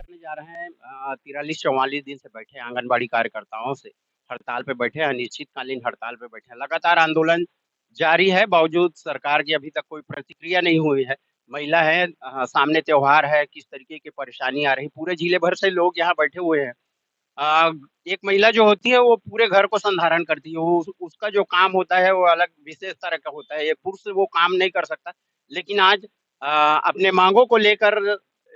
करने जा रहे हैं 43-44 दिन से बैठे हैं आंगनबाड़ी कार्यकर्ताओं से हड़ताल पे बैठे हैं, अनिश्चितकालीन हड़ताल पे बैठे हैं। लगातार आंदोलन जारी है, बावजूद सरकार की अभी तक कोई प्रतिक्रिया नहीं हुई है। महिला है, सामने त्योहार है, किस तरीके की परेशानी आ रही, पूरे जिले भर से लोग यहाँ बैठे हुए हैं। अ, एक महिला जो होती है वो पूरे घर को संधारण करती है, वो उसका जो काम होता है वो अलग विशेष तरह का होता है, एक पुरुष वो काम नहीं कर सकता। लेकिन आज अपने मांगों को लेकर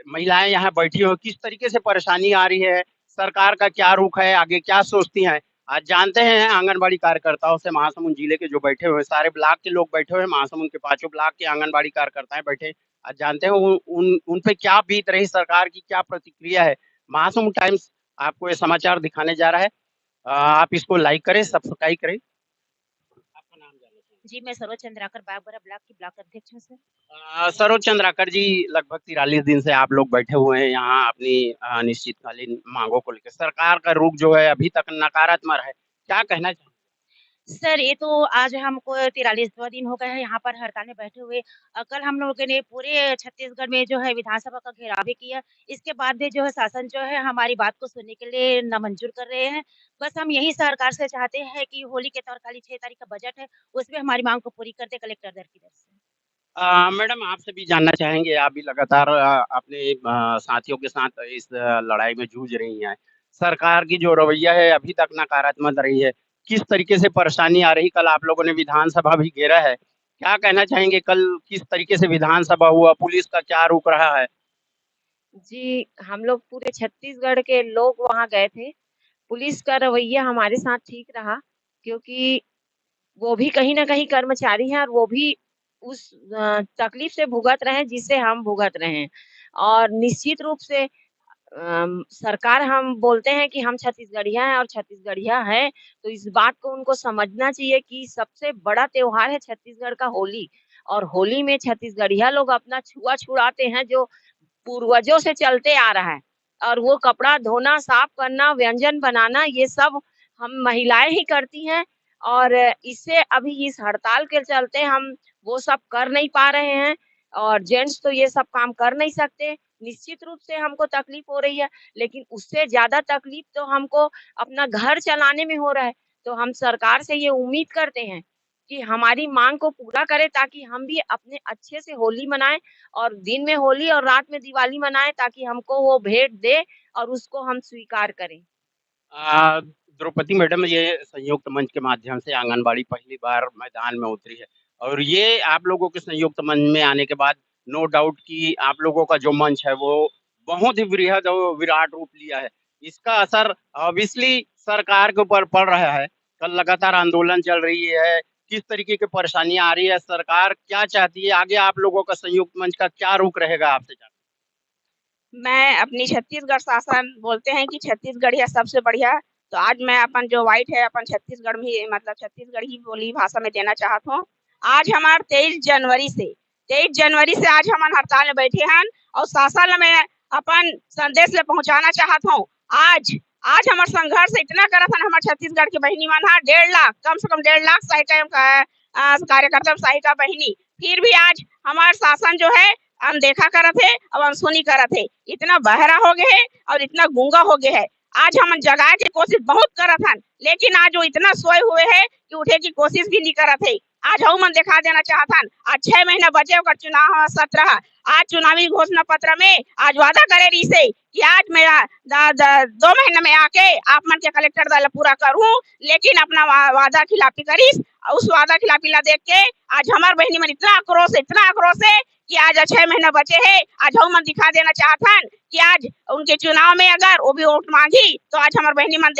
महिलाएं यहाँ बैठी हो, किस तरीके से परेशानी आ रही है, सरकार का क्या रुख है, आगे क्या सोचती हैं, आज जानते हैं आंगनबाड़ी कार्यकर्ताओं से। महासमुंद जिले के जो बैठे हुए सारे ब्लॉक के लोग बैठे हुए, महासमुंद के पांचों ब्लॉक के आंगनबाड़ी कार्यकर्ताएं बैठे, आज जानते हैं उन पे क्या बीत रही, सरकार की क्या प्रतिक्रिया है। महासमुंद टाइम्स आपको ये समाचार दिखाने जा रहा है। आप इसको लाइक करें, सब्सक्राइब करें। आपका नाम जानना चाहूंगा। जी, मैं सरोज चंद्राकर बागबारा ब्लॉक की ब्लॉक अध्यक्ष हूँ सर। सरोज चंद्राकर जी, लगभग 43 दिन से आप लोग बैठे हुए हैं यहाँ अपनी अनिश्चितकालीन मांगों को लेकर। सरकार का रुख जो है अभी तक नकारात्मक है, क्या कहना चाहेंगे? सर ये तो आज हमको 43वां दिन हो गया है यहाँ पर हड़ताल में बैठे हुए। कल हम लोगों ने पूरे छत्तीसगढ़ में जो है विधानसभा का घेराव भी किया। इसके बाद भी जो है शासन जो है हमारी बात को सुनने के लिए नामंजूर कर रहे हैं। बस हम यही सरकार से चाहते हैं कि होली के तौर खाली 6 तारीख का बजट है, उसमें हमारी मांग को पूरी कर दे कलेक्टर दर की दर से। मैडम आपसे भी जानना चाहेंगे, आप भी लगातार अपने साथियों के साथ इस लड़ाई में जूझ रही हैं। सरकार की जो रवैया है अभी तक नकारात्मक रही है, किस तरीके से परेशानी आ रही, कल आप लोगों ने विधानसभा भी घेरा है, क्या कहना चाहेंगे, कल किस तरीके से विधानसभा हुआ, पुलिस का क्या रुख रहा है? जी, हम लोग पूरे छत्तीसगढ़ के लोग वहाँ गए थे। पुलिस का रवैया हमारे साथ ठीक रहा, क्योंकि वो भी कहीं न कहीं कर्मचारी हैं और वो भी उस तकलीफ से भुगत रहे हैं जिससे हम भुगत रहे हैं। और निश्चित रूप से सरकार हम बोलते हैं कि हम छत्तीसगढ़िया हैं और छत्तीसगढ़िया हैं, तो इस बात को उनको समझना चाहिए कि सबसे बड़ा त्योहार है छत्तीसगढ़ का होली। और होली में छत्तीसगढ़िया लोग अपना छुआ छुड़ाते हैं जो पूर्वजों से चलते आ रहा है। और वो कपड़ा धोना, साफ करना, व्यंजन बनाना ये सब हम महिलाएँ ही करती हैं। और इससे अभी इस हड़ताल के चलते हम वो सब कर नहीं पा रहे हैं और जेंट्स तो ये सब काम कर नहीं सकते। निश्चित रूप से हमको तकलीफ हो रही है, लेकिन उससे ज़्यादा तकलीफ तो हमको अपना घर चलाने में हो रहा है। तो हम सरकार से ये उम्मीद करते हैं कि हमारी माँग को पूरा करे ताकि हम भी अपने अच्छे से होली मनाएँ और दिन में होली और रात में दिवाली मनाएँ, ताकि हमको वो भेंट दे और उसको हम स्वीकार करें। द्रौपदी मैडम, ये संयुक्त मंच के माध्यम से आंगनबाड़ी पहली बार मैदान में उतरी है, और ये आप लोगों के संयुक्त मंच में आने के बाद नो डाउट कि आप लोगों का जो मंच है वो बहुत ही बृहद और विराट रूप लिया है। इसका असर ऑब्वियसली सरकार के ऊपर पड़ रहा है। कल लगातार आंदोलन चल रही है, किस तरीके की परेशानी आ रही है, सरकार क्या चाहती है, आगे आप लोगों का संयुक्त मंच का क्या रुख रहेगा, आपसे जानते मैं अपनी छत्तीसगढ़ शासन बोलते हैं कि छत्तीसगढ़ है सबसे बढ़िया। तो आज मैं अपन जो वाइट है अपन छत्तीसगढ़ में ही मतलब छत्तीसगढ़ ही बोली भाषा में देना चाहता हूँ। आज हमार 23 जनवरी से आज हम हड़ताल में बैठे हैं और शासन में अपन संदेश ले पहुंचाना चाहता हूँ। आज आज हमार संघर्ष इतना करत हन हमार छत्तीसगढ़ की बहिनी मन 1.5 लाख कम से कम 1.5 लाख सहायिका कार्यकर्ता सहायिका बहिनी, फिर भी आज हमार शासन जो है अनदेखा करत है और अनसुनी करत है। इतना बहरा हो गए है और इतना गूंगा हो गया है। आज हम जगाए की कोशिश बहुत करत हन, लेकिन आज वो इतना सोए हुए है कि उठे की कोशिश भी नहीं करत है। आज हम मन दिखा देना चाहतन, आज 6 महीना बचे ओकर चुनाव सत्र। आज चुनावी घोषणा पत्र में आज वादा करे रही से कि आज मैं 2 महीने में आके आप मन के कलेक्टर दल पूरा करूं, लेकिन अपना वादा खिलाफी करीस। उस वादा खिलाफी ला देख के आज हमार बहनी मन इतना आक्रोश है कि आज 6 महीना बचे है। आज हम मन दिखा देना चाहतन कि आज उनके चुनाव में अगर वो भी वोट मांगी तो आज हमार बहनी मन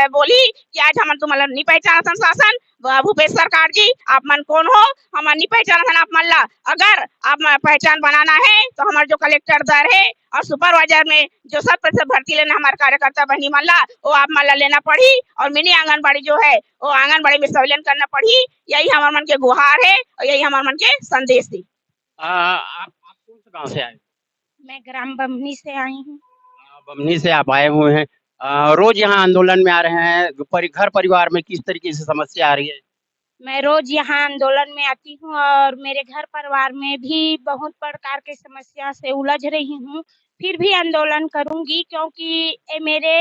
बोली कि आज हम तुम नहीं पहचानत शासन। भूपेश सरकार जी आप मन कौन हो, हम नहीं पहचानत आप मन ला। अगर आप पहचान बनाना है तो हमारे जो कलेक्टर दर है और सुपरवाइजर में जो 100% भर्ती लेना हमारे कार्यकर्ता बहनी मन ला, वो आप मन ला लेना पड़ी। और मिनी आंगनबाड़ी जो है वो आंगनबाड़ी में संविलियन करना पड़ी। यही हमारे मन के गुहार है और यही हमारे मन के संदेश थी। आप कौन से गांव से आए? मैं ग्राम बमनी से आई हूँ। बमनी से आप आए हुए हैं, रोज यहाँ आंदोलन में आ रहे हैं, घर परिवार में किस तरीके से समस्या आ रही है? मैं रोज यहाँ आंदोलन में आती हूँ और मेरे घर परिवार में भी बहुत प्रकार की समस्या से उलझ रही हूँ। फिर भी आंदोलन करूंगी, क्योंकि ये मेरे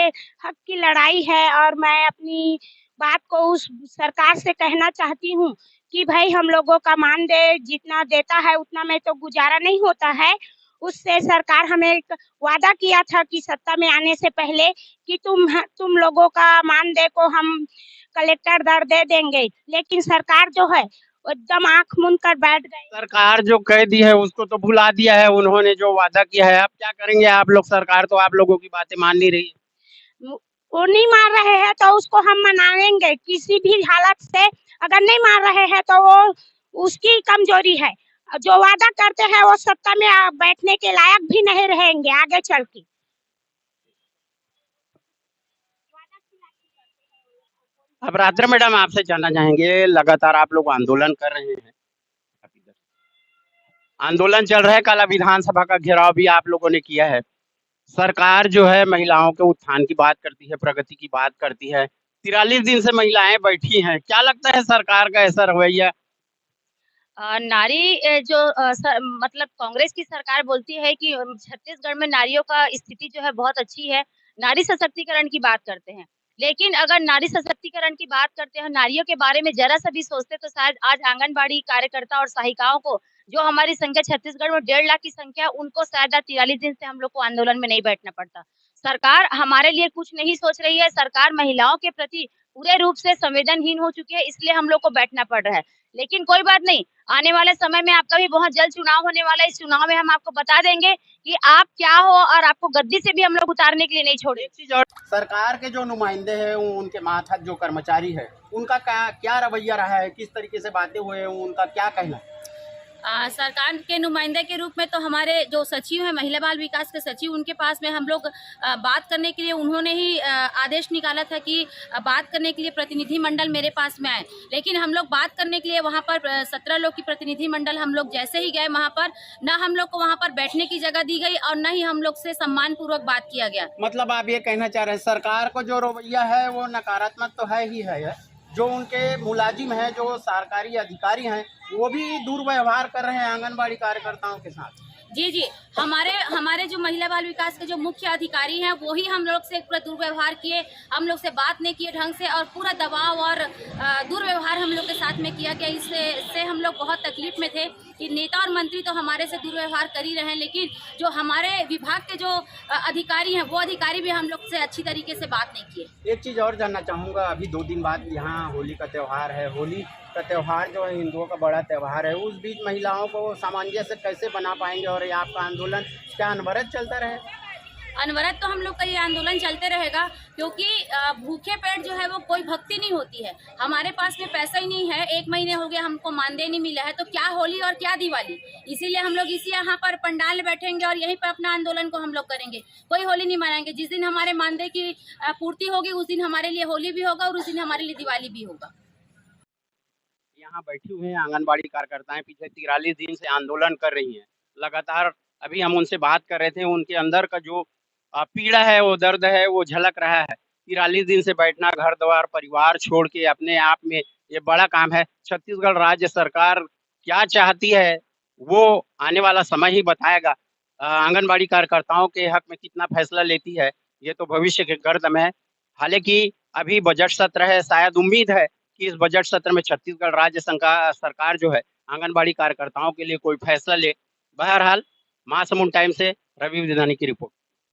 हक की लड़ाई है और मैं अपनी बात को उस सरकार से कहना चाहती हूँ कि भाई हम लोगों का मानदेय जितना देता है उतना में तो गुजारा नहीं होता है। उससे सरकार हमें एक वादा किया था कि सत्ता में आने से पहले कि तुम लोगों का मानदेय को हम कलेक्टर दर दे देंगे, लेकिन सरकार जो है वो एकदम आंख मूंद कर बैठ गई। सरकार जो कह दी है उसको तो भुला दिया है उन्होंने, जो वादा किया है। अब क्या करेंगे आप लोग? सरकार तो आप लोगों की बातें मान नहीं रही है। वो नहीं मान रहे हैं तो उसको हम मनाएंगे किसी भी हालत से। अगर नहीं मान रहे हैं तो वो उसकी कमजोरी है। जो वादा करते हैं वो सत्ता में बैठने के लायक भी नहीं रहेंगे आगे चल के। अब रात्रि मैडम आपसे जानना चाहेंगे, लगातार आप लोग आंदोलन कर रहे हैं, आंदोलन चल रहा है, कल विधानसभा का घेराव भी आप लोगों ने किया है। सरकार जो है महिलाओं के उत्थान की बात करती है, प्रगति की बात करती है, 43 दिन से महिलाएं बैठी हैं। क्या लगता है सरकार का ऐसा रवैया? नारी मतलब कांग्रेस की सरकार बोलती है कि छत्तीसगढ़ में नारियों का स्थिति जो है बहुत अच्छी है, नारी सशक्तिकरण की बात करते हैं। लेकिन अगर नारी सशक्तिकरण की बात करते हैं, नारियों के बारे में जरा सा भी सोचते तो शायद आज आंगनबाड़ी कार्यकर्ता और सहायिकाओं को, जो हमारी संख्या छत्तीसगढ़ में 1.5 लाख की संख्या, उनको शायद 43 दिन से हम लोग को आंदोलन में नहीं बैठना पड़ता। सरकार हमारे लिए कुछ नहीं सोच रही है। सरकार महिलाओं के प्रति पूरे रूप से संवेदनहीन हो चुकी है, इसलिए हम लोग को बैठना पड़ रहा है। लेकिन कोई बात नहीं, आने वाले समय में आपका भी बहुत जल्द चुनाव होने वाला है। इस चुनाव में हम आपको बता देंगे कि आप क्या हो, और आपको गद्दी से भी हम लोग उतारने के लिए नहीं छोड़े। एक चीज और, सरकार के जो नुमाइंदे हैं, उनके मातहत जो कर्मचारी है, उनका क्या रवैया रहा है, किस तरीके से बातें हुए हैं, उनका क्या कहना? सरकार के नुमाइंदे के रूप में तो हमारे जो सचिव हैं, महिला बाल विकास के सचिव, उनके पास में हम लोग बात करने के लिए, उन्होंने ही आदेश निकाला था कि बात करने के लिए प्रतिनिधि मंडल मेरे पास में आए। लेकिन हम लोग बात करने के लिए वहां पर 17 लोग की प्रतिनिधि मंडल, हम लोग जैसे ही गए वहां पर, न हम लोग को वहां पर बैठने की जगह दी गई और न ही हम लोग से सम्मान पूर्वक बात किया गया। मतलब आप ये कहना चाह रहे हैं सरकार को जो रवैया है वो नकारात्मक तो है ही है, जो उनके मुलाजिम हैं, जो सरकारी अधिकारी हैं, वो भी दुर्व्यवहार कर रहे हैं आंगनबाड़ी कार्यकर्ताओं के साथ। जी, हमारे जो महिला बाल विकास के जो मुख्य अधिकारी हैं, वो ही हम लोग से पूरा दुर्व्यवहार किए, हम लोग से बात नहीं किए ढंग से, और पूरा दबाव और दुर्व्यवहार हम लोग के साथ में किया गया। इससे हम लोग बहुत तकलीफ में थे कि नेता और मंत्री तो हमारे से दुर्व्यवहार कर ही रहे हैं, लेकिन जो हमारे विभाग के जो अधिकारी हैं, वो अधिकारी भी हम लोग से अच्छी तरीके से बात नहीं किए। एक चीज़ और जानना चाहूँगा, अभी 2 दिन बाद यहाँ होली का त्यौहार है। होली का त्यौहार जो है हिंदुओं का बड़ा त्यौहार है, उस बीच महिलाओं को सामंजस्य कैसे बना पाएंगे, और ये आपका आंदोलन क्या अनवरत चलता रहे? अनवरत तो हम लोग का ये आंदोलन चलते रहेगा, क्योंकि भूखे पेट जो है वो कोई भक्ति नहीं होती है। हमारे पास में पैसा ही नहीं है, 1 महीने हो गया हमको मानदेय नहीं मिला है, तो क्या होली और क्या दिवाली। इसीलिए हम लोग इसी यहाँ पर पंडाल में बैठेंगे और यहीं पर अपना आंदोलन को हम लोग करेंगे। कोई होली नहीं मनाएंगे। जिस दिन हमारे मानदेय की पूर्ति होगी, उस दिन हमारे लिए होली भी होगा और उस दिन हमारे लिए दिवाली भी होगा। यहाँ बैठी हुई हैं आंगनबाड़ी कार्यकर्ताएं, पीछे 43 दिन से आंदोलन कर रही हैं लगातार। अभी हम उनसे बात कर रहे थे, उनके अंदर का जो पीड़ा है, वो दर्द है, वो झलक रहा है। 43 दिन से बैठना, घर द्वार परिवार छोड़ के, अपने आप में ये बड़ा काम है। छत्तीसगढ़ राज्य सरकार क्या चाहती है वो आने वाला समय ही बताएगा। आंगनबाड़ी कार्यकर्ताओं के हक में कितना फैसला लेती है, ये तो भविष्य के गर्दम है। हालांकि अभी बजट सत्र है, शायद उम्मीद है कि इस बजट सत्र में छत्तीसगढ़ राज्य सरकार जो है आंगनबाड़ी कार्यकर्ताओं के लिए कोई फैसला ले। बहरहाल, महासमुंद टाइम से रवि विधानी की रिपोर्ट।